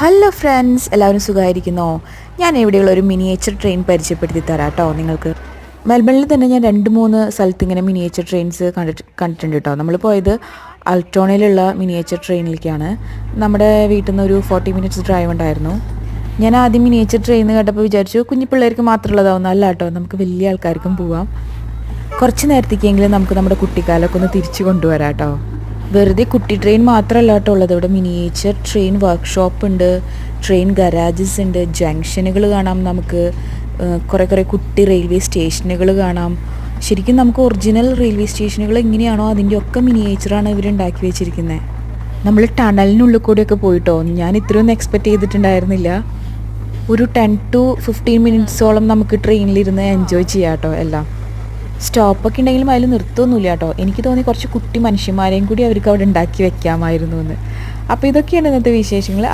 Hello friends, എല്ലാവരും സുഖമായിരിക്കുന്നോ? ഞാൻ ഇവിടെയുള്ള ഒരു മിനിയേച്ചർ ട്രെയിൻ പരിചയപ്പെടുത്തി തരാം കേട്ടോ നിങ്ങൾക്ക്. മെൽബണിൽ തന്നെ ഞാൻ 2-3 സ്ഥലത്ത് ഇങ്ങനെ മിനിയേച്ചർ ട്രെയിൻസ് കണ്ടിട്ടുണ്ട് കേട്ടോ. നമ്മൾ പോയത് അൾട്ടോണയിലുള്ള മിനിയേച്ചർ ട്രെയിനിലേക്കാണ്. നമ്മുടെ വീട്ടിൽ നിന്ന് ഒരു 40 മിനിറ്റ്സ് ഡ്രൈവ് ഉണ്ടായിരുന്നു. ഞാൻ ആദ്യം മിനിയേച്ചർ ട്രെയിൻ കേട്ടപ്പോൾ വിചാരിച്ചു കുഞ്ഞു പിള്ളേർക്ക് മാത്രമുള്ളതാവും. അല്ല കേട്ടോ, നമുക്ക് വലിയ ആൾക്കാർക്കും പോവാം. കുറച്ച് നേരത്തേക്കെങ്കിലും നമുക്ക് നമ്മുടെ കുട്ടിക്കാലമൊക്കെ ഒന്ന് തിരിച്ചു കൊണ്ടുവരാം കേട്ടോ. വെറുതെ കുട്ടി ട്രെയിൻ മാത്രമല്ല കേട്ടോ ഉള്ളത്. ഇവിടെ മിനിയേച്ചർ ട്രെയിൻ വർക്ക്ഷോപ്പ് ഉണ്ട്, ട്രെയിൻ ഗരാജസ് ഉണ്ട്, ജംഗ്ഷനുകൾ കാണാം, നമുക്ക് കുറേ കുട്ടി റെയിൽവേ സ്റ്റേഷനുകൾ കാണാം. ശരിക്കും നമുക്ക് ഒറിജിനൽ റെയിൽവേ സ്റ്റേഷനുകൾ എങ്ങനെയാണോ അതിൻ്റെയൊക്കെ മിനിയേച്ചറാണ് ഇവരുണ്ടാക്കി വെച്ചിരിക്കുന്നത്. നമ്മൾ ടണലിനുള്ളിൽ കൂടെയൊക്കെ പോയിട്ടോ. ഞാൻ ഇത്രയൊന്നും എക്സ്പെക്റ്റ് ചെയ്തിട്ടുണ്ടായിരുന്നില്ല. ഒരു 10 to 15 മിനിറ്റ്സോളം നമുക്ക് ട്രെയിനിലിരുന്ന് എൻജോയ് ചെയ്യാം കേട്ടോ. എല്ലാം സ്റ്റോപ്പൊക്കെ ഉണ്ടെങ്കിലും അതിൽ നിർത്തുമൊന്നുമില്ല കേട്ടോ. എനിക്ക് തോന്നി കുറച്ച് കുട്ടി മനുഷ്യന്മാരെയും കൂടി അവർക്ക് അവിടെ ഉണ്ടാക്കി വെക്കാമായിരുന്നു എന്ന്. അപ്പോൾ ഇതൊക്കെയാണ് ഇന്നത്തെ വിശേഷങ്ങൾ.